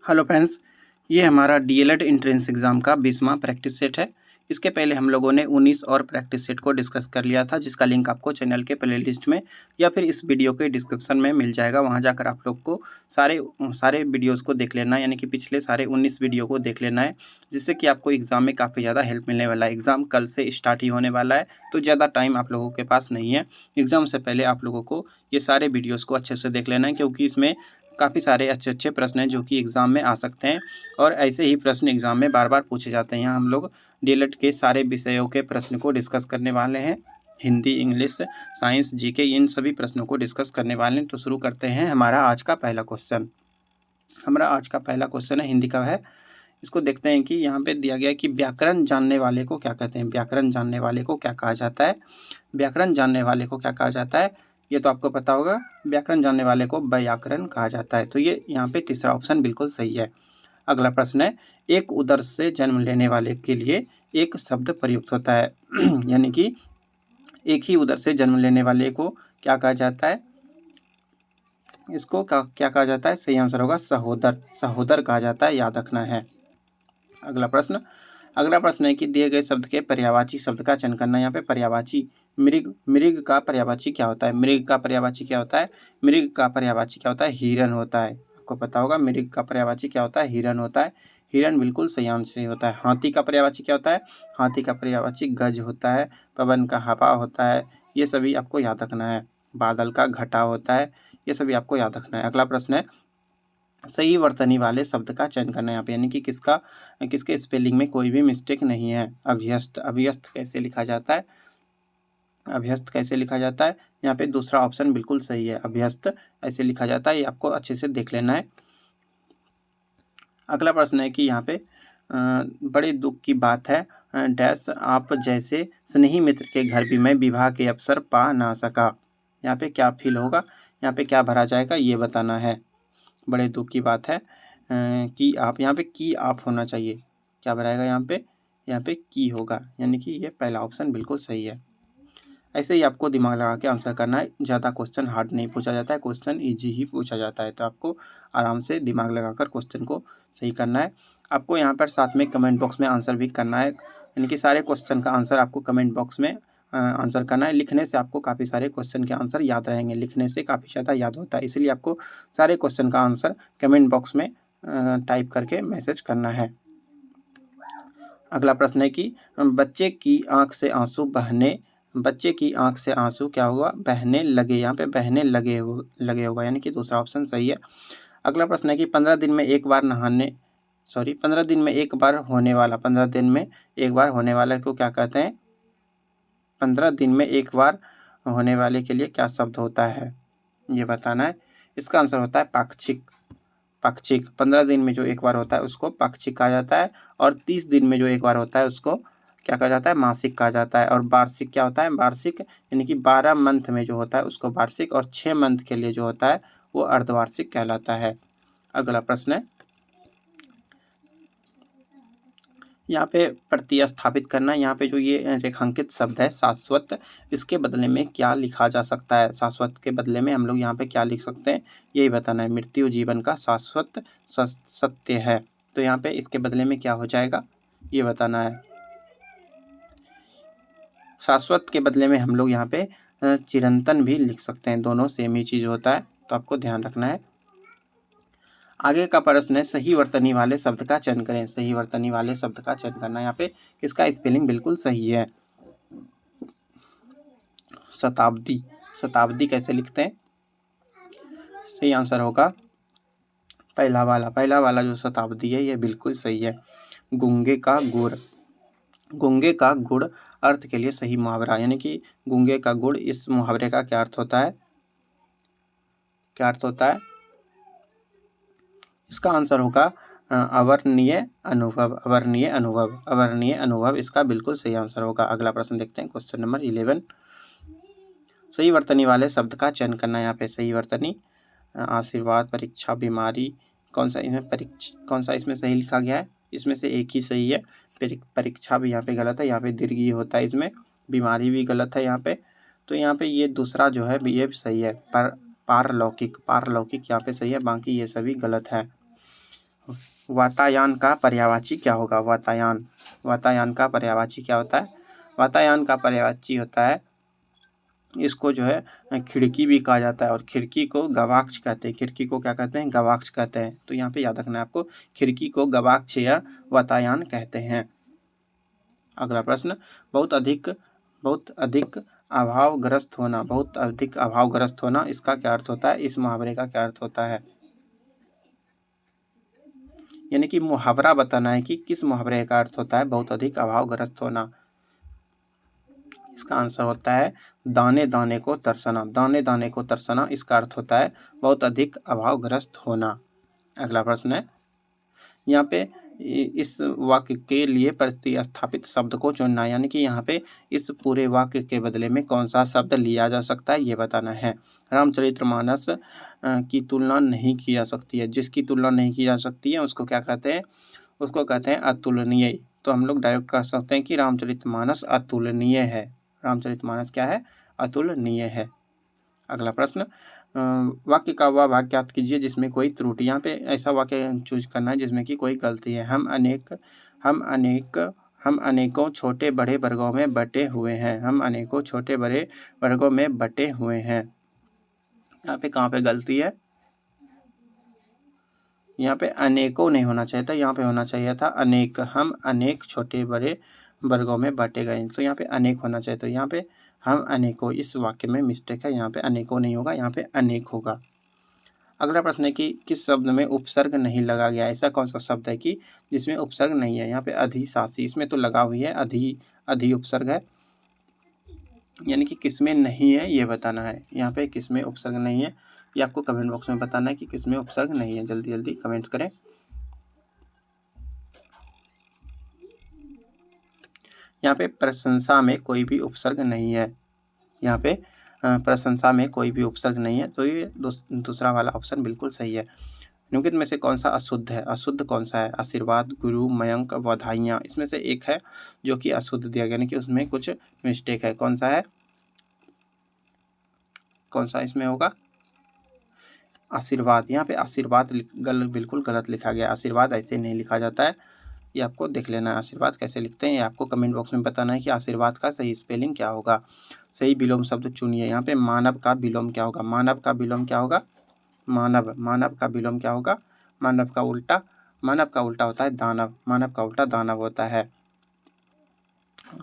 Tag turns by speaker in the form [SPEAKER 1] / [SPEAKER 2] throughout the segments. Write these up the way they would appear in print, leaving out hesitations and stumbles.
[SPEAKER 1] Hello friends, ये हमारा DElEd entrance exam का 20वां प्रैक्टिस सेट है। इसके पहले हम लोगों ने 19 और प्रैक्टिस सेट को डिस्कस कर लिया था, जिसका लिंक आपको चैनल के प्लेलिस्ट में या फिर इस वीडियो के डिस्क्रिप्शन में मिल जाएगा। वहाँ जाकर आप लोग को सारे वीडियोज़ को देख लेना है, यानी कि पिछले सारे 19 वीडियो को देख लेना है, जिससे कि आपको एग्ज़ाम में काफ़ी ज़्यादा हेल्प मिलने वाला है। एग्ज़ाम कल से स्टार्ट ही होने वाला है, तो ज़्यादा टाइम आप लोगों के पास नहीं है। एग्ज़ाम से पहले आप लोगों को ये सारे वीडियोज़ को अच्छे से देख लेना है, क्योंकि इसमें काफ़ी सारे अच्छे-अच्छे प्रश्न हैं जो कि एग्ज़ाम में आ सकते हैं और ऐसे ही प्रश्न एग्ज़ाम में बार-बार पूछे जाते हैं। यहाँ हम लोग डीएलएड के सारे विषयों के प्रश्न को डिस्कस करने वाले हैं। हिंदी, इंग्लिश, साइंस, जीके इन सभी प्रश्नों को डिस्कस करने वाले हैं। तो शुरू करते हैं हमारा आज का पहला क्वेश्चन। हमारा आज का पहला क्वेश्चन है, हिंदी का है। इसको देखते हैं कि यहाँ पे दिया गया है कि व्याकरण जानने वाले को क्या कहते हैं? व्याकरण जानने वाले को क्या कहा जाता है? व्याकरण जानने वाले को क्या कहा जाता है? ये तो आपको पता होगा। व्याकरण जानने वाले को व्याकरण कहा जाता है। तो ये यहाँ पे तीसरा ऑप्शन बिल्कुल सही है। अगला प्रश्न है, एक उदर से जन्म लेने वाले के लिए एक शब्द प्रयुक्त होता है। यानी कि एक ही उदर से जन्म लेने वाले को क्या कहा जाता है? इसको क्या कहा जाता है? सही आंसर होगा सहोदर। सहोदर कहा जाता है, याद रखना है। अगला प्रश्न है कि दिए गए शब्द के पर्यायवाची शब्द का चयन करना। यहाँ पे पर्यायवाची मृग, मृग का पर्यायवाची क्या होता है? मृग का पर्यायवाची क्या होता है? मृग का पर्यायवाची क्या होता है? हिरन होता है। आपको पता होगा मृग का पर्यायवाची क्या होता है? हिरन होता है। हिरन बिल्कुल सही आंसर होता है। हाथी का पर्यायवाची क्या होता है? हाथी का पर्यायवाची गज होता है। पवन का हवा होता है। ये सभी आपको याद रखना है। बादल का घटा होता है। ये सभी आपको याद रखना है। अगला प्रश्न है, सही वर्तनी वाले शब्द का चयन करना है यहाँ पे, यानी कि किसके स्पेलिंग में कोई भी मिस्टेक नहीं है। अभ्यस्त, अभ्यस्त कैसे लिखा जाता है? अभ्यस्त कैसे लिखा जाता है? यहाँ पे दूसरा ऑप्शन बिल्कुल सही है, अभ्यस्त ऐसे लिखा जाता है। ये आपको अच्छे से देख लेना है। अगला प्रश्न है कि यहाँ पे बड़े दुख की बात है डैश आप जैसे स्नेही मित्र के घर भी मैं विवाह के अवसर पा ना सका। यहाँ पे क्या फील होगा? यहाँ पे क्या भरा जाएगा ये बताना है। बड़े दुख की बात है कि आप, यहाँ पे की आप होना चाहिए। क्या भराएगा यहाँ पे? यहाँ पे की होगा, यानी कि ये पहला ऑप्शन बिल्कुल सही है। ऐसे ही आपको दिमाग लगा के आंसर करना है। ज़्यादा क्वेश्चन हार्ड नहीं पूछा जाता है, क्वेश्चन ईजी ही पूछा जाता है। तो आपको आराम से दिमाग लगाकर क्वेश्चन को सही करना है। आपको यहाँ पर साथ में कमेंट बॉक्स में आंसर भी करना है, यानी कि सारे क्वेश्चन का आंसर आपको कमेंट बॉक्स में आंसर करना है। लिखने से आपको काफ़ी सारे क्वेश्चन के आंसर याद रहेंगे, लिखने से काफ़ी ज़्यादा याद होता है। इसलिए आपको सारे क्वेश्चन का आंसर कमेंट बॉक्स में टाइप करके मैसेज करना है। अगला प्रश्न है कि बच्चे की आँख से आंसू बहने, बच्चे की आँख से आंसू क्या हुआ? बहने लगे। यहाँ पे बहने लगे होगा, यानी कि दूसरा ऑप्शन सही है। अगला प्रश्न है कि 15 दिन में एक बार 15 दिन में एक बार होने वाला, 15 दिन में एक बार होने वाला को क्या कहते हैं? 15 दिन में एक बार होने वाले के लिए क्या शब्द होता है? ये बताना है। इसका आंसर होता है पाक्षिक। पाक्षिक 15 दिन में जो एक बार होता है उसको पाक्षिक कहा जाता है, और 30 दिन में जो एक बार होता है उसको क्या कहा जाता है? मासिक कहा जाता है। और वार्षिक क्या होता है? वार्षिक यानी कि 12 मंथ में जो होता है उसको वार्षिक, और 6 मंथ के लिए जो होता है वो अर्धवार्षिक कहलाता है। अगला प्रश्न है, यहाँ पे प्रतिस्थापित करना। यहाँ पे जो ये रेखांकित शब्द है शाश्वत, इसके बदले में क्या लिखा जा सकता है? शाश्वत के बदले में हम लोग यहाँ पे क्या लिख सकते हैं, यही बताना है। मृत्यु जीवन का शाश्वत सत्य है। तो यहाँ पे इसके बदले में क्या हो जाएगा ये बताना है। शाश्वत के बदले में हम लोग यहाँ पे चिरंतन भी लिख सकते हैं, दोनों सेम ही चीज़ होता है, तो आपको ध्यान रखना है। आगे का प्रश्न है, सही वर्तनी वाले शब्द का चयन करें। सही वर्तनी वाले शब्द का चयन करना। यहाँ पे किसका स्पेलिंग बिल्कुल सही है? शताब्दी। शताब्दी कैसे लिखते हैं? सही आंसर होगा पहला वाला जो शताब्दी है ये बिल्कुल सही है। गूंगे का गुड़, गूंगे का गुड़ अर्थ के लिए सही मुहावरा, यानी कि गूंगे का गुड़, इस मुहावरे का क्या अर्थ होता है? क्या अर्थ होता है? इसका आंसर होगा अवर्णनीय अनुभव। अवर्णनीय अनुभव, अवर्णनीय अनुभव इसका बिल्कुल सही आंसर होगा। अगला प्रश्न देखते हैं, क्वेश्चन नंबर 11। सही वर्तनी वाले शब्द का चयन करना। यहाँ पे सही वर्तनी आशीर्वाद, परीक्षा, बीमारी, कौन सा इसमें सही लिखा गया है? इसमें से एक ही सही है। परीक्षा भी यहाँ पे गलत है, यहाँ पे दीर्घी होता है इसमें। बीमारी भी गलत है यहाँ पे। तो यहाँ पे ये दूसरा जो है ये सही है। पारलौकिक, पारलौकिक यहाँ पे सही है, बाकी ये सभी गलत है। वातायन का पर्यायवाची क्या होगा? वातायन का पर्यायवाची क्या होता है? वातायन का पर्यायवाची होता है, इसको जो है खिड़की भी कहा जाता है और खिड़की को गवाक्ष कहते हैं। खिड़की को क्या कहते हैं? गवाक्ष कहते हैं। तो यहाँ पे याद रखना है आपको, खिड़की को गवाक्ष या वातायन कहते हैं। अगला प्रश्न, बहुत अधिक अभावग्रस्त होना। बहुत अधिक अभावग्रस्त होना, इसका क्या अर्थ होता है? इस मुहावरे का क्या अर्थ होता है? यानी कि मुहावरा बताना है कि किस मुहावरे का अर्थ होता है बहुत अधिक अभावग्रस्त होना। इसका आंसर होता है दाने दाने को तरसना। दाने दाने को तरसना, इसका अर्थ होता है बहुत अधिक अभावग्रस्त होना। अगला प्रश्न है, यहाँ पे इस वाक्य के लिए प्रतिस्थापित शब्द को चुनना, यानी कि यहाँ पे इस पूरे वाक्य के बदले में कौन सा शब्द लिया जा सकता है ये बताना है। रामचरितमानस की तुलना नहीं की जा सकती है। जिसकी तुलना नहीं की जा सकती है उसको क्या कहते हैं? उसको कहते हैं अतुलनीय। तो हम लोग डायरेक्ट कह सकते हैं कि रामचरितमानस अतुलनीय है। रामचरितमानस क्या है? अतुलनीय है। अगला प्रश्न, वाक्य का वह भाग ज्ञात कीजिए जिसमें कोई त्रुटि। यहाँ पे ऐसा वाक्य चूज करना है जिसमें कि कोई गलती है। हम अनेकों छोटे बड़े वर्गों में बटे हुए हैं। हम अनेकों छोटे बड़े वर्गों में बटे हुए हैं। यहाँ पे कहाँ पे गलती है? यहाँ पे अनेकों नहीं होना चाहिए था, यहाँ पे होना चाहिए था अनेक। हम अनेक छोटे बड़े वर्गों में बांटे गए, तो यहाँ पे अनेक होना चाहिए। तो यहाँ पे हम अनेकों, इस वाक्य में मिस्टेक है, यहाँ पे अनेकों नहीं होगा, यहाँ पे अनेक होगा। अगला प्रश्न है कि किस शब्द में उपसर्ग नहीं लगा गया? ऐसा कौन सा शब्द है कि जिसमें उपसर्ग नहीं है? यहाँ पे अधिशासी, इसमें तो लगा हुई है, अधि उपसर्ग है, यानी कि किसमें नहीं है ये बताना है। यहाँ पे किसमें उपसर्ग नहीं है ये आपको कमेंट बॉक्स में बताना है कि किसमें उपसर्ग नहीं है। जल्दी जल्दी कमेंट करें। यहाँ पे प्रशंसा में कोई भी उपसर्ग नहीं है। यहाँ पे प्रशंसा में कोई भी उपसर्ग नहीं है, तो ये दूसरा वाला ऑप्शन बिल्कुल सही है। निम्नलिखित में से कौन सा अशुद्ध है? अशुद्ध कौन सा है? आशीर्वाद, गुरु, मयंक, बधाइयाँ, इसमें से एक है जो कि अशुद्ध दिया गया, यानी कि उसमें कुछ मिस्टेक है। कौन सा है? कौन सा इसमें होगा? आशीर्वाद। यहाँ पे आशीर्वाद बिल्कुल गलत लिखा गया। आशीर्वाद ऐसे नहीं लिखा जाता है, ये आपको देख लेना है। आशीर्वाद कैसे लिखते हैं ये आपको कमेंट बॉक्स में बताना है कि आशीर्वाद का सही स्पेलिंग क्या होगा। सही विलोम शब्द चुनिए। यहाँ पे मानव का विलोम क्या होगा? मानव का विलोम क्या होगा? मानव। मानव का विलोम क्या होगा? मानव का उल्टा। मानव का उल्टा होता है दानव। मानव का उल्टा दानव होता है।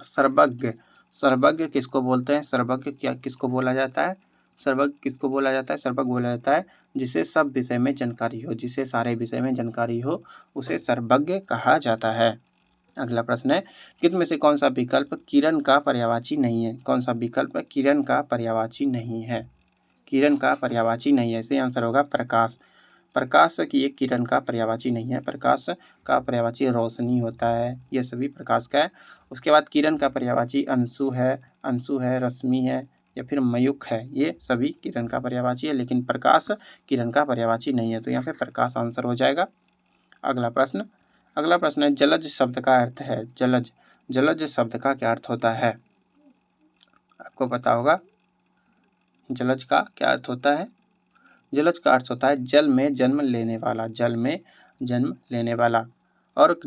[SPEAKER 1] सर्वज्ञ। सर्वज्ञ किसको बोलते हैं? सर्वज्ञ क्या किसको बोला जाता है? सर्वज्ञ किसको बोला जाता है? सर्वज्ञ बोला जाता है जिसे सब विषय में जानकारी हो, जिसे सारे विषय में जानकारी हो, उसे सर्वज्ञ कहा जाता है। अगला प्रश्न है, निम्न में से कौन सा विकल्प किरण का पर्यायवाची नहीं है? कौन सा विकल्प किरण का पर्यायवाची नहीं है? किरण का पर्यायवाची नहीं है, इसलिए आंसर होगा प्रकाश। प्रकाश की एक किरण का पर्यायवाची नहीं है। प्रकाश का पर्यायवाची रोशनी होता है, ये सभी प्रकाश का है। उसके बाद किरण का पर्यायवाची अंशु है, रश्मि है या फिर मयूख है, ये सभी किरण का पर्यायवाची है, लेकिन प्रकाश किरण का पर्यायवाची नहीं है, तो यहाँ पे प्रकाश आंसर हो जाएगा। अगला प्रश्न है, जलज शब्द का अर्थ है। जलज शब्द का क्या अर्थ होता है? आपको पता होगा जलज का क्या अर्थ होता है? जलज का अर्थ होता है जल में जन्म लेने वाला। जल में जन्म लेने वाला। और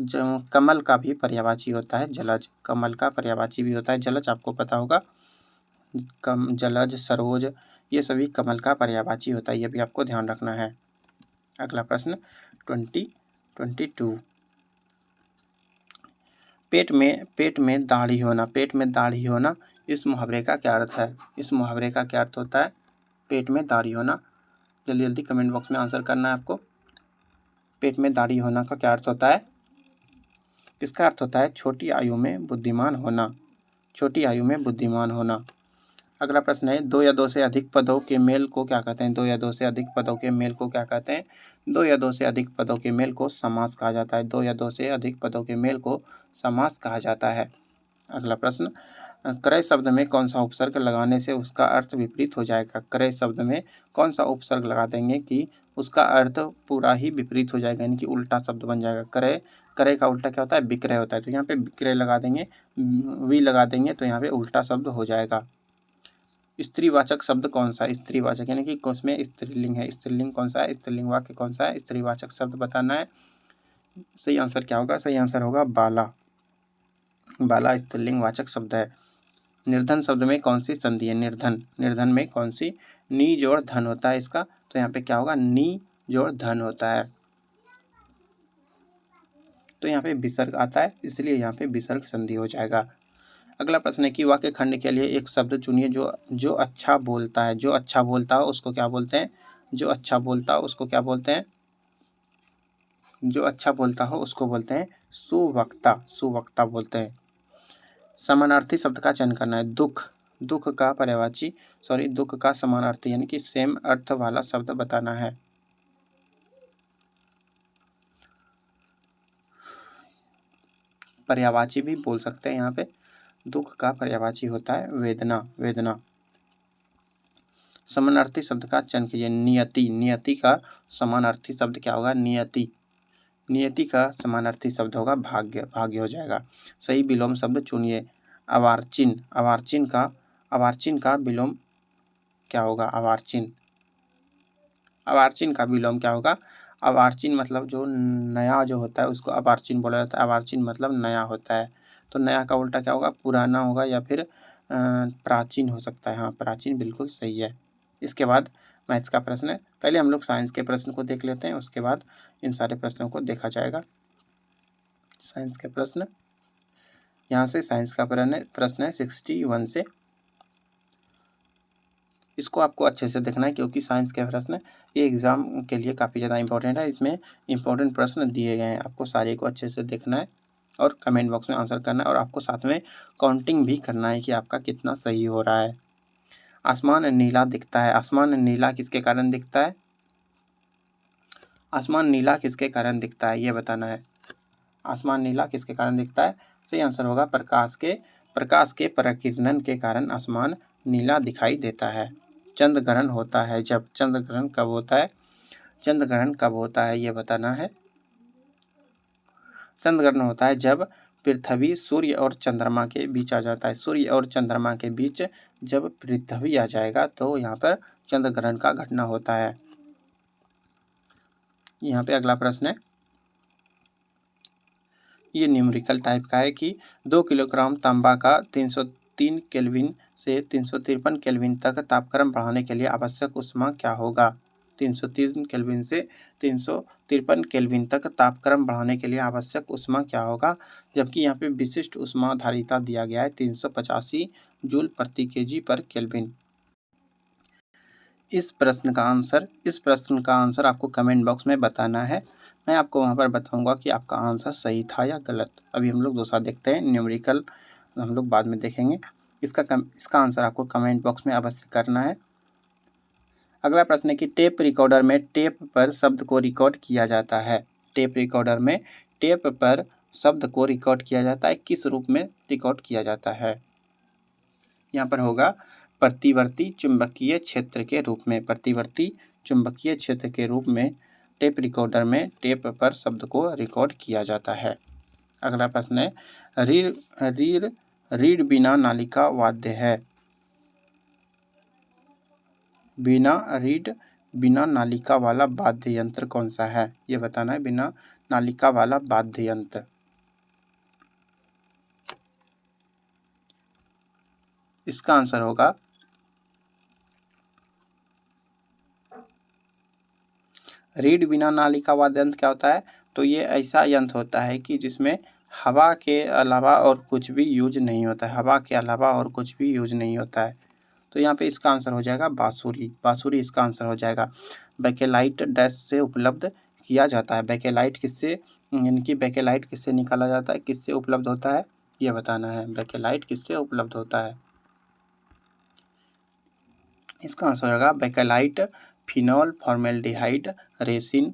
[SPEAKER 1] कमल का भी पर्यायवाची होता है जलज। कमल का पर्यायवाची भी होता है जलज, आपको पता होगा। जलज, सरोज, ये सभी कमल का पर्यायवाची होता है, ये भी आपको ध्यान रखना है। अगला प्रश्न 22। पेट में दाढ़ी होना। पेट में दाढ़ी होना, इस मुहावरे का क्या अर्थ है? इस मुहावरे का क्या अर्थ होता है? पेट में दाढ़ी होना। जल्दी जल्दी कमेंट बॉक्स में आंसर करना है आपको। पेट में दाढ़ी होना का क्या अर्थ होता है? इसका अर्थ होता है छोटी आयु में बुद्धिमान होना। छोटी आयु में बुद्धिमान होना। अगला प्रश्न है, दो या दो से अधिक पदों के मेल को क्या कहते हैं? दो या दो से अधिक पदों के मेल को क्या कहते हैं? दो या दो से अधिक पदों के मेल को समास कहा जाता है। दो या दो से अधिक पदों के मेल को समास कहा जाता है। अगला प्रश्न, क्रय शब्द में कौन सा उपसर्ग लगाने से उसका अर्थ विपरीत हो जाएगा? क्रय शब्द में कौन सा उपसर्ग लगा देंगे कि उसका अर्थ पूरा ही विपरीत हो जाएगा, यानी कि उल्टा शब्द बन जाएगा। क्रय का उल्टा क्या होता है? विक्रय होता है, तो यहाँ पे विक्रय लगा देंगे, वी लगा देंगे, तो यहाँ पे उल्टा शब्द हो जाएगा। स्त्रीवाचक शब्द कौन सा है? स्त्रीवाचक यानी कि उसमें स्त्रीलिंग है। स्त्रीलिंग कौन सा है? स्त्रीलिंग वाक्य कौन सा है? स्त्रीवाचक शब्द बताना है। सही आंसर क्या होगा? सही आंसर होगा बाला। बाला स्त्रीलिंग वाचक शब्द है। निर्धन शब्द में कौन सी संधि है? निर्धन, निर्धन में कौन सी? नी जोड़ धन होता है इसका, तो यहाँ पे क्या होगा? नी जोड़ धन होता है। तो यहाँ पे विसर्ग आता है, इसलिए यहाँ पे विसर्ग संधि हो जाएगा। अगला प्रश्न है कि वाक्य खंड के लिए एक शब्द चुनिए जो अच्छा बोलता है। जो अच्छा बोलता हो उसको क्या बोलते हैं? जो अच्छा बोलता हो उसको क्या बोलते हैं? जो अच्छा बोलता हो उसको बोलते हैं सुवक्ता। सुवक्ता बोलते हैं। समानार्थी शब्द का चयन करना है। दुख, दुख का पर्यायवाची दुख का समानार्थी यानी कि सेम अर्थ वाला शब्द बताना है। पर्यायवाची भी बोल सकते हैं यहाँ पे। दुख का पर्यायवाची होता है वेदना, वेदना। समानार्थी शब्द का चयन कीजिए। नियति, नियति का समानार्थी शब्द क्या होगा? नियति। नियति का समानार्थी शब्द होगा भाग्य, भाग्य हो जाएगा। सही विलोम शब्द चुनिए। अवार्चिन, अवार्चिन का विलोम क्या होगा? अवार्चिन, अवार्चिन का विलोम क्या होगा? अवार्चिन मतलब जो नया जो होता है उसको अवार्चिन बोला जाता है। अवार्चिन मतलब नया होता है। तो नया का उल्टा क्या होगा? पुराना होगा या फिर प्राचीन हो सकता है। हाँ, प्राचीन बिल्कुल सही है। इसके बाद मैथ्स का प्रश्न है। पहले हम लोग साइंस के प्रश्न को देख लेते हैं, उसके बाद इन सारे प्रश्नों को देखा जाएगा। साइंस के प्रश्न, यहाँ से साइंस का प्रश्न है 61 से। इसको आपको अच्छे से देखना है क्योंकि साइंस के प्रश्न ये एग्ज़ाम के लिए काफ़ी ज़्यादा इंपॉर्टेंट है। इसमें इंपॉर्टेंट प्रश्न दिए गए हैं, आपको सारे को अच्छे से देखना है और कमेंट बॉक्स में आंसर करना है और आपको साथ में काउंटिंग भी करना है कि आपका कितना सही हो रहा है। आसमान नीला दिखता है। आसमान नीला किसके कारण दिखता है? आसमान नीला किसके कारण दिखता है ये बताना है। आसमान नीला किसके कारण दिखता है? सही आंसर होगा प्रकाश के पराकिरणन के कारण आसमान नीला दिखाई देता है। चंद्र ग्रहण होता है जब। चंद्र ग्रहण कब होता है? चंद्र ग्रहण कब होता है ये बताना है। चंद्र ग्रहण होता है जब पृथ्वी सूर्य और चंद्रमा के बीच आ जाता है। सूर्य और चंद्रमा के बीच जब पृथ्वी आ जाएगा तो यहाँ पर चंद्र ग्रहण का घटना होता है। यहाँ पे अगला प्रश्न है, ये न्यूमेरिकल टाइप का है कि 2 किलोग्राम तांबा का 303 केल्विन से 353 केल्विन तक तापक्रम बढ़ाने के लिए आवश्यक ऊष्मा क्या होगा? 303 केल्विन से 353 केल्विन तक तापक्रम बढ़ाने के लिए आवश्यक ऊष्मा क्या होगा? जबकि यहाँ पे विशिष्ट ऊष्मा धारिता दिया गया है 385 जूल प्रति केजी पर केल्विन। इस प्रश्न का आंसर आपको कमेंट बॉक्स में बताना है। मैं आपको वहाँ पर बताऊँगा कि आपका आंसर सही था या गलत। अभी हम लोग दूसरा देखते हैं, न्यूमेरिकल हम लोग बाद में देखेंगे। इसका आंसर आपको कमेंट बॉक्स में अवश्य करना है। अगला प्रश्न है कि टेप रिकॉर्डर में टेप पर शब्द को रिकॉर्ड किया जाता है। टेप रिकॉर्डर में टेप पर शब्द को रिकॉर्ड किया जाता है, किस रूप में रिकॉर्ड किया जाता है? यहाँ पर होगा प्रतिवर्ती चुंबकीय क्षेत्र के रूप में। प्रतिवर्ती चुंबकीय क्षेत्र के रूप में टेप रिकॉर्डर में टेप पर शब्द को रिकॉर्ड किया जाता है। अगला प्रश्न है, रीढ़ बिना नालिका वाद्य है। बिना नालिका वाला वाद्य यंत्र कौन सा है ये बताना है। बिना नालिका वाला वाद्य यंत्र, इसका आंसर होगा रीढ़ बिना नालिका वाद्य यंत्र। क्या होता है? तो ये ऐसा यंत्र होता है कि जिसमें हवा के अलावा और कुछ भी यूज नहीं होता है। हवा के अलावा और कुछ भी यूज नहीं होता है। तो यहाँ पे इसका आंसर हो जाएगा बांसुरी। बांसुरी इसका आंसर हो जाएगा। बेकेलाइट डैश से उपलब्ध किया जाता है। बेकेलाइट किससे यानी कि बेकेलाइट किससे निकाला जाता है, किससे उपलब्ध होता है ये बताना है। बेकेलाइट किससे उपलब्ध होता है? इसका आंसर होगा bakelite phenol formaldehyde resin,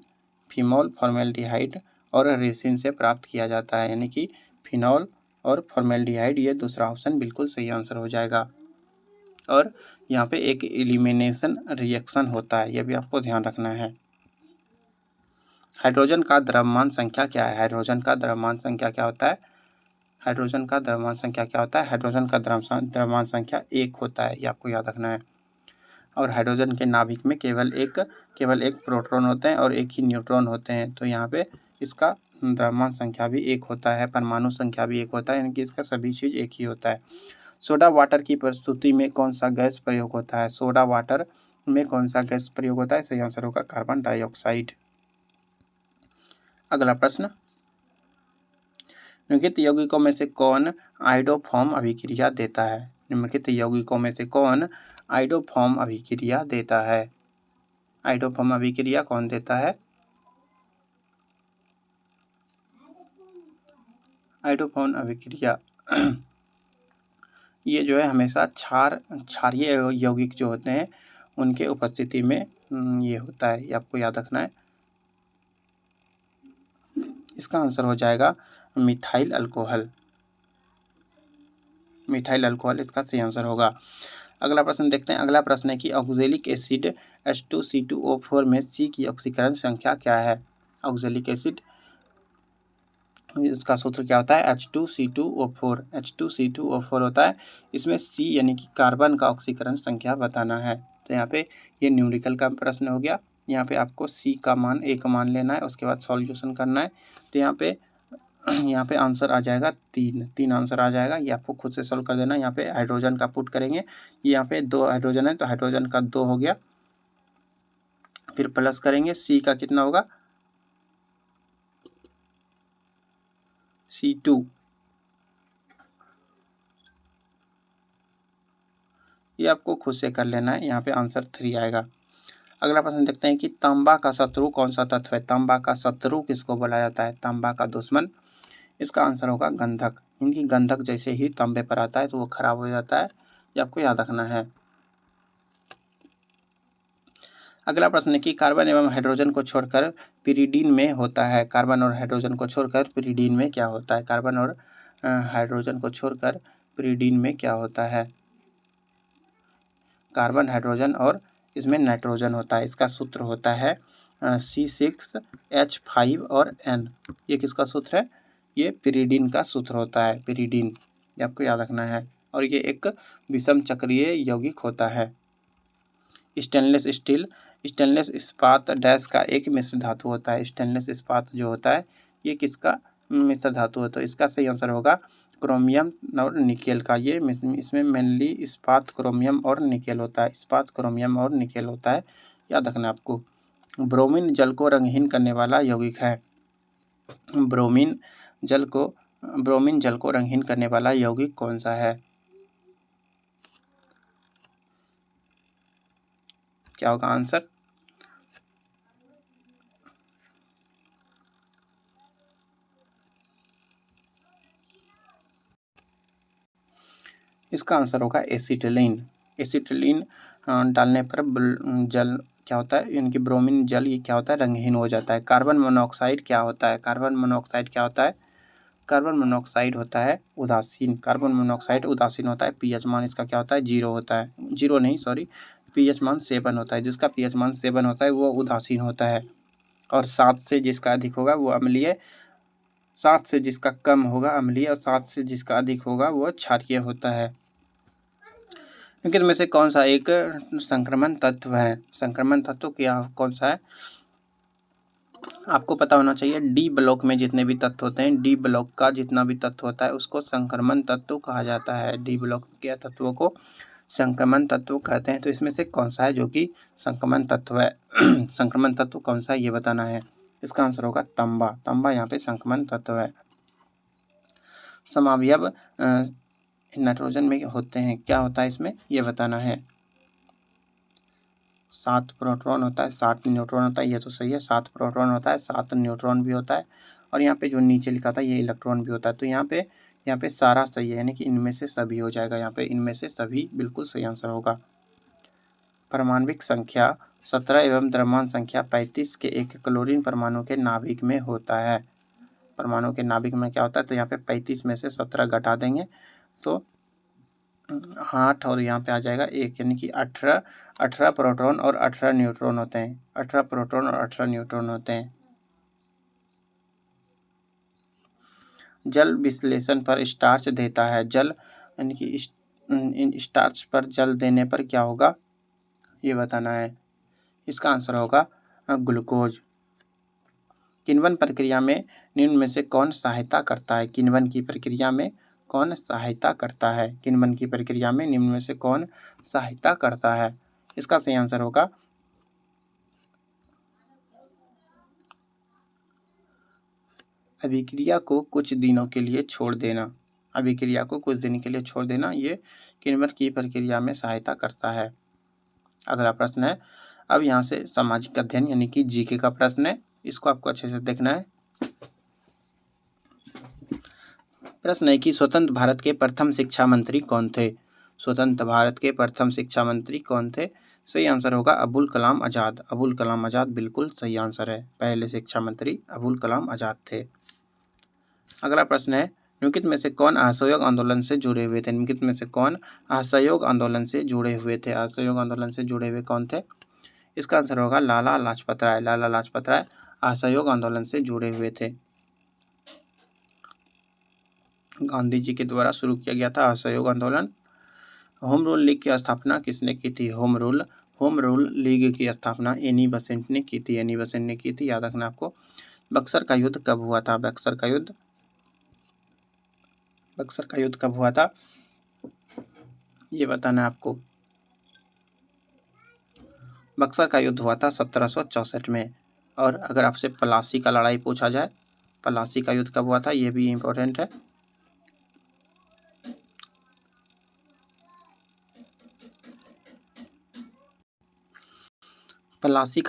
[SPEAKER 1] phenol formaldehyde और रेसिन से प्राप्त किया जाता है। यानी कि फिनॉल और फॉर्मेल्डिहाइड, ये दूसरा ऑप्शन बिल्कुल सही आंसर हो जाएगा। और यहाँ पे एक एलिमिनेशन रिएक्शन होता है, यह भी आपको ध्यान रखना है। हाइड्रोजन का द्रव्यमान संख्या क्या है? हाइड्रोजन का द्रव्यमान संख्या क्या होता है? हाइड्रोजन का द्रव्यमान संख्या क्या होता है? हाइड्रोजन का द्रव्यमान संख्या 1 होता है, ये आपको याद रखना है। और हाइड्रोजन के नाभिक में केवल एक प्रोटॉन होते हैं और एक ही न्यूट्रॉन होते हैं। तो यहाँ पे इसका द्रव्यमान संख्या भी एक होता है, परमाणु संख्या भी एक होता है, यानी कि इसका सभी चीज़ एक ही होता है। सोडा वाटर की प्रस्तुति में कौन सा गैस प्रयोग होता है? सोडा वाटर में कौन सा गैस प्रयोग होता है? सही आंसर होगा कार्बन डाइऑक्साइड। अगला प्रश्न, निम्नलिखित यौगिकों में से कौन आइडोफॉर्म अभिक्रिया देता है? निम्नलिखित यौगिकों में से कौन आइडोफॉर्म अभिक्रिया देता है? आइडोफॉर्म अभिक्रिया कौन देता है? आइडोफॉर्म अभिक्रिया ये जो है हमेशा क्षारीय यौगिक जो होते हैं उनके उपस्थिति में ये होता है, ये आपको याद रखना है। इसका आंसर हो जाएगा मिथाइल अल्कोहल। मिथाइल अल्कोहल इसका सही आंसर होगा। अगला प्रश्न देखते हैं। अगला प्रश्न है कि ऑक्जेलिक एसिड H2C2O4 में C की ऑक्सीकरण संख्या क्या है? ऑक्जेलिक एसिड इसका सूत्र क्या होता है? H2C2O4। H2C2O4 होता है। इसमें C यानी कि कार्बन का ऑक्सीकरण संख्या बताना है। तो यहाँ पे ये न्यूमेरिकल का प्रश्न हो गया। यहाँ पे आपको C का मान एक मान लेना है, उसके बाद सॉल्यूशन करना है। तो यहाँ पे आंसर आ जाएगा 3 आंसर आ जाएगा। ये आपको खुद से सॉल्व कर देना है। यहाँ पे हाइड्रोजन का पुट करेंगे, यहाँ पे 2 हाइड्रोजन है तो हाइड्रोजन का 2 हो गया, फिर प्लस करेंगे, C का कितना होगा? C2। ये आपको खुद से कर लेना है। यहाँ पे आंसर 3 आएगा। अगला प्रश्न देखते हैं कि तांबा का शत्रु कौन सा तत्व है? तांबा का शत्रु किसको बोला जाता है? तांबा का दुश्मन, इसका आंसर होगा गंधक। इनकी गंधक जैसे ही तांबे पर आता है तो वो खराब हो जाता है, ये आपको याद रखना है। अगला प्रश्न है कि कार्बन एवं हाइड्रोजन को छोड़कर पिरीडीन में होता है। कार्बन और हाइड्रोजन को छोड़कर पिरीडीन में क्या होता है? कार्बन और हाइड्रोजन को छोड़कर पिरीडीन में क्या होता है? कार्बन, हाइड्रोजन और इसमें नाइट्रोजन होता है। इसका सूत्र होता है C6H5 और N। ये किसका सूत्र है? ये पिरीडीन का सूत्र होता है, पिरीडीन, ये आपको याद रखना है। और ये एक विषम चक्रीय यौगिक होता है। स्टेनलेस स्टील, स्टेनलेस इस्पात डैश का एक मिश्र धातु होता है। स्टेनलेस इस्पात जो होता है ये किसका मिश्र धातु है? तो इसका सही आंसर होगा क्रोमियम और निकेल का। ये इसमें मेनली इस्पात, क्रोमियम और निकेल होता है। इस्पात, क्रोमियम और निकेल होता है, याद रखना आपको। ब्रोमीन जल को रंगहीन करने वाला यौगिक है। ब्रोमीन जल को रंगहीन करने वाला यौगिक कौन सा है? क्या होगा आंसर? इसका आंसर होगा एसिटिलीन। एसिटिलीन डालने पर जल क्या होता है? यानी कि ब्रोमीन जल ये क्या होता है? रंगहीन हो जाता है। कार्बन मोनोऑक्साइड क्या होता है? कार्बन मोनोऑक्साइड क्या होता है? कार्बन मोनोऑक्साइड होता है उदासीन। कार्बन मोनोऑक्साइड उदासीन होता है। पीएच मान इसका क्या होता है? 0 होता है। 0 नहीं, सॉरी, पीएच मान 7 होता है। जिसका पीएच मान 7 होता है वो उदासीन होता है। और 7 से जिसका अधिक होगा वो अम्लीय, 7 से जिसका कम होगा अम्लीय, और 7 से जिसका अधिक होगा वो क्षारीय होता है। निम्नलिखित में से कौन सा एक संक्रमण तत्व है? संक्रमण तत्व क्या कौन सा है? आपको पता होना चाहिए। डी ब्लॉक में जितने भी तत्व होते हैं, डी ब्लॉक का जितना भी तत्व होता है उसको संक्रमण तत्व कहा जाता है। डी ब्लॉक के तत्वों को संक्रमण तत्व कहते हैं। तो इसमें से कौन सा है जो कि संक्रमण तत्व है? संक्रमण तत्व कौन सा है ये बताना है। इसका आंसर होगा तांबा। तांबा यहाँ पे संक्रमण तत्व है। समावयव नाइट्रोजन में होते हैं, क्या होता है इसमें ये बताना है। 7 प्रोटॉन होता है, 7 न्यूट्रॉन होता है, ये तो सही है। 7 प्रोटॉन होता है, 7 न्यूट्रॉन भी होता है, और यहाँ पे जो नीचे लिखा था ये इलेक्ट्रॉन भी होता है। तो यहाँ पे सारा सही है, यानी कि इनमें से सभी हो जाएगा। यहाँ पे इनमें से सभी बिल्कुल सही आंसर होगा। परमाणविक संख्या 17 एवं द्रव्यमान संख्या 35 के एक क्लोरीन परमाणु के नाभिक में होता है। परमाणु के नाभिक में क्या होता है? तो यहाँ पे 35 में से 17 घटा देंगे तो 8, और यहाँ पे आ जाएगा 1, यानी कि 18 प्रोटॉन और 18 न्यूट्रॉन होते हैं। 18 प्रोटॉन और 18 न्यूट्रॉन होते हैं। जल विश्लेषण पर स्टार्च देता है। जल यानी कि स्टार्च पर जल देने पर क्या होगा ये बताना है। इसका आंसर होगा ग्लूकोज। किण्वन प्रक्रिया में निम्न में से कौन सहायता करता है? किण्वन की प्रक्रिया में कौन सहायता करता है? किण्वन की प्रक्रिया में निम्न में से कौन सहायता करता है? इसका सही आंसर होगा अभिक्रिया को कुछ दिनों के लिए छोड़ देना। अभिक्रिया को कुछ दिन के लिए छोड़ देना ये किण्वन की प्रक्रिया में सहायता करता है। अगला प्रश्न है, अब यहाँ से सामाजिक अध्ययन यानी कि जीके का प्रश्न है, इसको आपको अच्छे से देखना है। प्रश्न है कि स्वतंत्र भारत के प्रथम शिक्षा मंत्री कौन थे? स्वतंत्र भारत के प्रथम शिक्षा मंत्री कौन थे? सही आंसर होगा अबुल कलाम आज़ाद। अबुल कलाम आज़ाद बिल्कुल सही आंसर है। पहले शिक्षा मंत्री अबुल कलाम आज़ाद थे। अगला प्रश्न है, निम्नलिखित में से कौन असहयोग आंदोलन से जुड़े हुए थे? निम्नलिखित में से कौन असहयोग आंदोलन से जुड़े हुए थे? असहयोग आंदोलन से जुड़े हुए कौन थे? इसका आंसर होगा लाला लाजपत राय। लाला लाजपत राय असहयोग आंदोलन से जुड़े हुए थे। गांधी जी के द्वारा शुरू किया गया था असहयोग आंदोलन। होम रूल लीग की स्थापना किसने की थी? होम रूल लीग की स्थापना एनी बेसेंट ने की थी। एनी बेसेंट ने की थी, याद रखना आपको। बक्सर का युद्ध कब हुआ था? बक्सर का युद्ध कब हुआ था ये बताना है आपको। बक्सर का युद्ध हुआ था 1764 में। और अगर आपसे प्लासी का लड़ाई पूछा जाए, प्लासी का युद्ध कब हुआ था, ये भी इम्पोर्टेंट है। प्लासी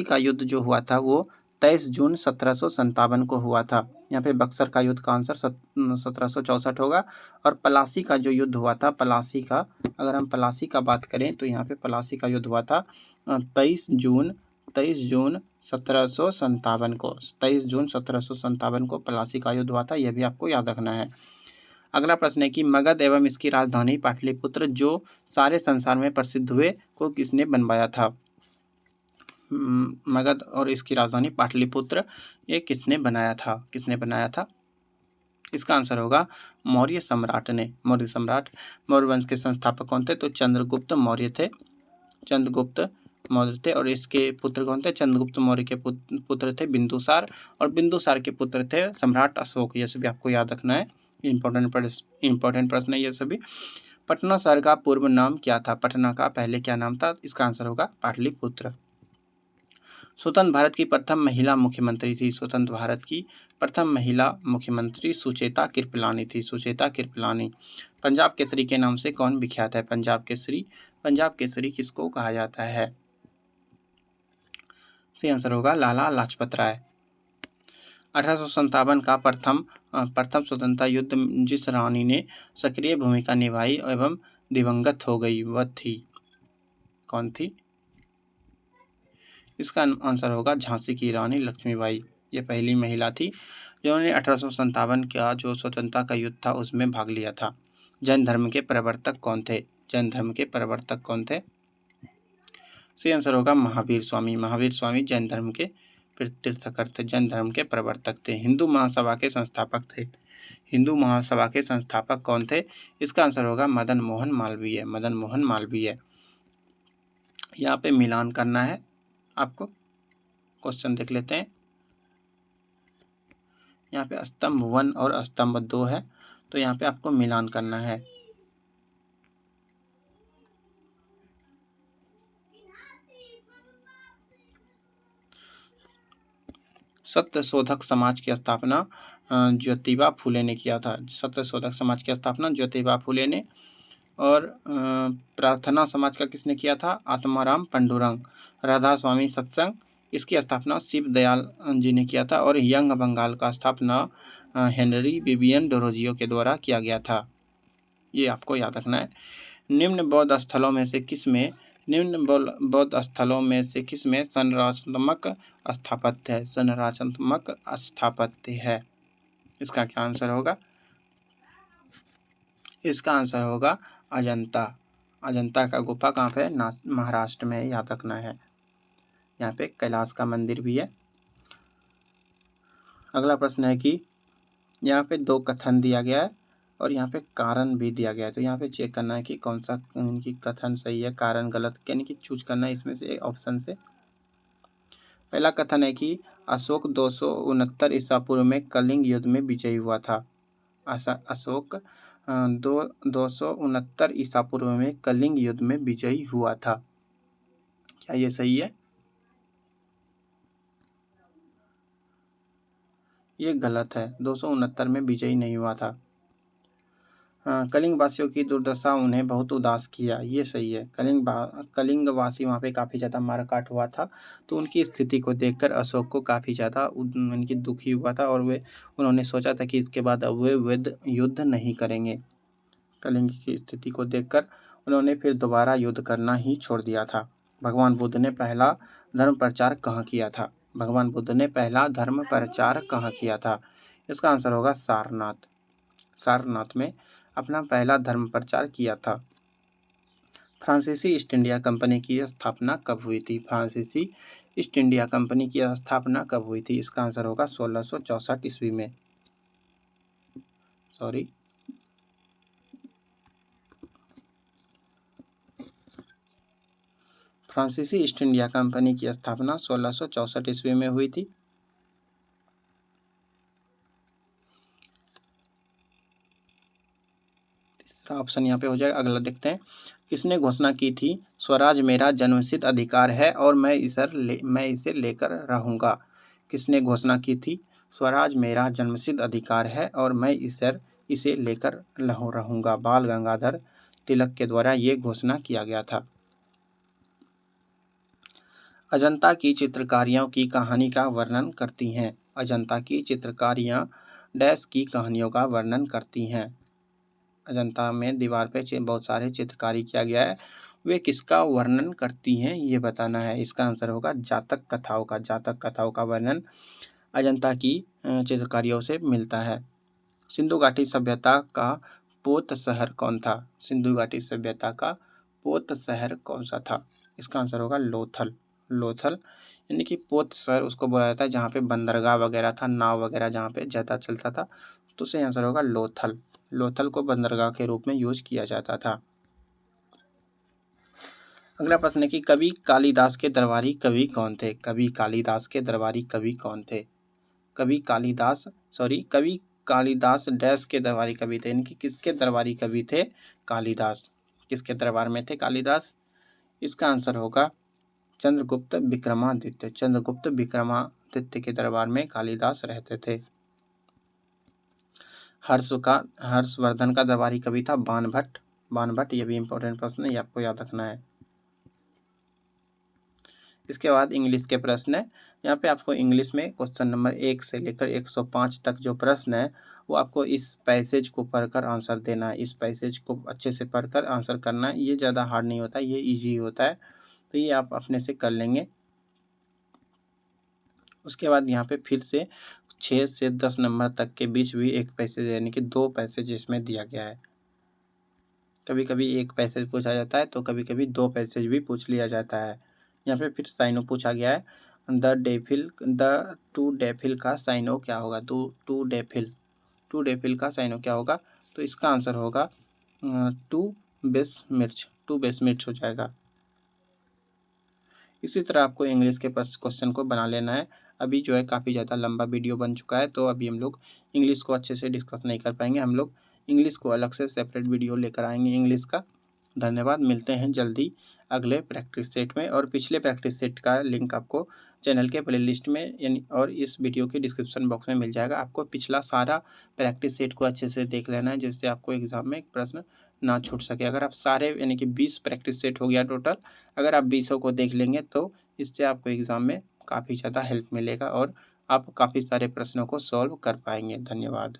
[SPEAKER 1] का युद्ध जो हुआ था वो 23 जून 1757 को हुआ था। यहाँ पे बक्सर का युद्ध का आंसर 1764 होगा। और प्लासी का जो युद्ध हुआ था, अगर हम प्लासी का बात करें तो यहाँ पे प्लासी का युद्ध हुआ था 23 जून 1757 को। 23 जून 1757 को प्लासी का युद्ध हुआ था, यह भी आपको याद रखना है। अगला प्रश्न है कि मगध एवं इसकी राजधानी पाटलिपुत्र जो सारे संसार में प्रसिद्ध हुए को किसने बनवाया था? मगध और इसकी राजधानी पाटलिपुत्र ये किसने बनाया था? इसका आंसर होगा मौर्य सम्राट ने। मौर्य वंश के संस्थापक कौन थे? तो चंद्रगुप्त मौर्य थे। और इसके पुत्र कौन थे? चंद्रगुप्त मौर्य के पुत्र थे बिंदुसार, और बिंदुसार के पुत्र थे सम्राट अशोक। ये सभी आपको याद रखना है, इंपॉर्टेंट प्रश्न है ये सभी। पटना शहर का पूर्व नाम क्या था? पटना का पहले क्या नाम था? इसका आंसर होगा पाटलिपुत्र। स्वतंत्र भारत की प्रथम महिला मुख्यमंत्री थी। स्वतंत्र भारत की प्रथम महिला मुख्यमंत्री सुचेता कृपलानी थी। पंजाब केसरी के नाम से कौन विख्यात है? पंजाब केसरी किसको कहा जाता है? सही आंसर होगा लाला लाजपत राय। 1857 का प्रथम स्वतंत्रता युद्ध जिस रानी ने सक्रिय भूमिका निभाई एवं दिवंगत हो गई वह थी, कौन थी? इसका आंसर होगा झांसी की रानी लक्ष्मीबाई। ये पहली महिला थी जिन्होंने 1857 का जो स्वतंत्रता का युद्ध था उसमें भाग लिया था। जैन धर्म के प्रवर्तक कौन थे? सही आंसर होगा महावीर स्वामी जैन धर्म के तीर्थकर थे, जैन धर्म के प्रवर्तक थे। हिंदू महासभा के संस्थापक कौन थे? इसका आंसर होगा मदन मोहन मालवीय। यहाँ पे मिलान करना है आपको। क्वेश्चन देख लेते हैं। यहाँ पे स्तंभ 1 और स्तंभ 2 है, तो यहाँ पे आपको मिलान करना है। सत्यशोधक समाज की स्थापना ज्योतिबा फूले ने किया था। सत्यशोधक समाज की स्थापना ज्योतिबा फूले ने। और प्रार्थना समाज का किसने किया था? आत्माराम पंडुरंग। राधा स्वामी सत्संग, इसकी स्थापना शिव दयाल जी ने किया था। और यंग बंगाल का स्थापना हेनरी विवियन डोरोजियो के द्वारा किया गया था। ये आपको याद रखना है। निम्न बौद्ध स्थलों में से किस में संरचनात्मक स्थापत्य है? इसका क्या आंसर होगा? इसका आंसर होगा अजंता का गुफा कहाँ पे है? महाराष्ट्र में, याद रखना है। यहाँ पे कैलाश का मंदिर भी है। अगला प्रश्न है कि यहाँ पे 2 कथन दिया गया है और यहाँ पे कारण भी दिया गया है, तो यहाँ पे चेक करना है कि कौन सा इनकी कथन सही है, कारण गलत, यानी कि चूज करना है इसमें से ऑप्शन से। पहला कथन है कि अशोक 269 ईसा पूर्व में कलिंग युद्ध में विजयी हुआ था। अशोक 269 ईसा पूर्व में कलिंग युद्ध में विजयी हुआ था। क्या ये सही है? ये गलत है, 269 में विजयी नहीं हुआ था। कलिंग वासियों की दुर्दशा उन्हें बहुत उदास किया, ये सही है। कलिंग वासी वहाँ पे काफ़ी ज़्यादा मारकाट हुआ था, तो उनकी स्थिति को देखकर अशोक को काफ़ी ज़्यादा उनकी दुखी हुआ था और उन्होंने सोचा था कि इसके बाद अब वे युद्ध नहीं करेंगे। कलिंग की स्थिति को देखकर उन्होंने फिर दोबारा युद्ध करना ही छोड़ दिया था। भगवान बुद्ध ने पहला धर्म प्रचार कहाँ किया था? भगवान बुद्ध ने पहला धर्म प्रचार कहाँ किया था? इसका आंसर होगा सारनाथ। सारनाथ में अपना पहला धर्म प्रचार किया था। फ्रांसीसी ईस्ट इंडिया कंपनी की स्थापना कब हुई थी? फ्रांसीसी ईस्ट इंडिया कंपनी की स्थापना कब हुई थी? इसका आंसर होगा 1664 ईस्वी में। सॉरी, फ्रांसीसी ईस्ट इंडिया कंपनी की स्थापना 1664 ईस्वी में हुई थी। तीसरा ऑप्शन यहाँ पे हो जाएगा। अगला देखते हैं, किसने घोषणा की थी स्वराज मेरा जन्मसिद्ध अधिकार है और मैं इसे लेकर रहूँगा? किसने घोषणा की थी स्वराज मेरा जन्मसिद्ध अधिकार है और मैं इसे लेकर रहूँगा? बाल गंगाधर तिलक के द्वारा ये घोषणा किया गया था। अजंता की चित्रकारियों की कहानी का वर्णन करती हैं। अजंता की चित्रकारियाँ डैश की कहानियों का वर्णन करती हैं। अजंता में दीवार पे बहुत सारे चित्रकारी किया गया है, वे किसका वर्णन करती हैं ये बताना है। इसका आंसर होगा जातक कथाओं का। जातक कथाओं का वर्णन अजंता की चित्रकारियों से मिलता है। सिंधु घाटी सभ्यता का पोत शहर कौन था? सिंधु घाटी सभ्यता का पोत शहर कौन सा था? इसका आंसर होगा लोथल। लोथल यानी कि पोत शहर उसको बोला जाता है जहाँ पे बंदरगाह वगैरह था, नाव वगैरह जहाँ पे ज़्यादा चलता था, तो सही आंसर होगा लोथल। लोथल को बंदरगाह के रूप में यूज किया जाता था। अगला प्रश्न है कि कवि कालिदास के दरबारी कवि कौन थे? कवि कालिदास के दरबारी कवि कौन थे? कवि कालिदास डैश के दरबारी कवि थे, यानी कि किसके दरबारी कवि थे कालिदास? किसके दरबार में थे कालिदास? इसका आंसर होगा चंद्रगुप्त विक्रमादित्य। चंद्रगुप्त विक्रमादित्य के दरबार में कालिदास रहते थे। हर्षवर्धन का दरबारी कवि था बाणभट्ट। बाणभट्ट, ये भी इंपॉर्टेंट प्रश्न है, ये आपको याद रखना है। इसके बाद इंग्लिश के प्रश्न है। यहाँ पे आपको इंग्लिश में क्वेश्चन नंबर 1 से लेकर 105 तक जो प्रश्न है वो आपको इस पैसेज को पढ़कर आंसर देना है। इस पैसेज को अच्छे से पढ़कर आंसर करना है। ये ज़्यादा हार्ड नहीं होता, ये ईजी होता है, तो ये आप अपने से कर लेंगे। उसके बाद यहाँ पे फिर से 6 से 10 नंबर तक के बीच भी एक पैसेज यानी कि 2 पैसेज इसमें दिया गया है। कभी कभी एक पैसेज पूछा जाता है तो कभी कभी 2 पैसेज भी पूछ लिया जाता है। यहाँ पे फिर साइनो पूछा गया है। द टू डेफिल का साइनो क्या होगा? टू डेफिल का साइनो क्या होगा? तो इसका आंसर होगा टू बेस मिर्च हो जाएगा। इसी तरह आपको इंग्लिश के क्वेश्चन को बना लेना है। अभी जो है काफ़ी ज़्यादा लंबा वीडियो बन चुका है, तो अभी हम लोग इंग्लिश को अच्छे से डिस्कस नहीं कर पाएंगे। हम लोग इंग्लिश को अलग से सेपरेट वीडियो लेकर आएंगे इंग्लिश का। धन्यवाद, मिलते हैं जल्दी अगले प्रैक्टिस सेट में। और पिछले प्रैक्टिस सेट का लिंक आपको चैनल के प्लेलिस्ट में यानी और इस वीडियो के डिस्क्रिप्शन बॉक्स में मिल जाएगा। आपको पिछला सारा प्रैक्टिस सेट को अच्छे से देख लेना है, जिससे आपको एग्जाम में एक प्रश्न ना छूट सके। अगर आप सारे यानी कि 20 प्रैक्टिस सेट हो गया टोटल, अगर आप 20 को देख लेंगे तो इससे आपको एग्ज़ाम में काफ़ी ज़्यादा हेल्प मिलेगा और आप काफ़ी सारे प्रश्नों को सॉल्व कर पाएंगे। धन्यवाद।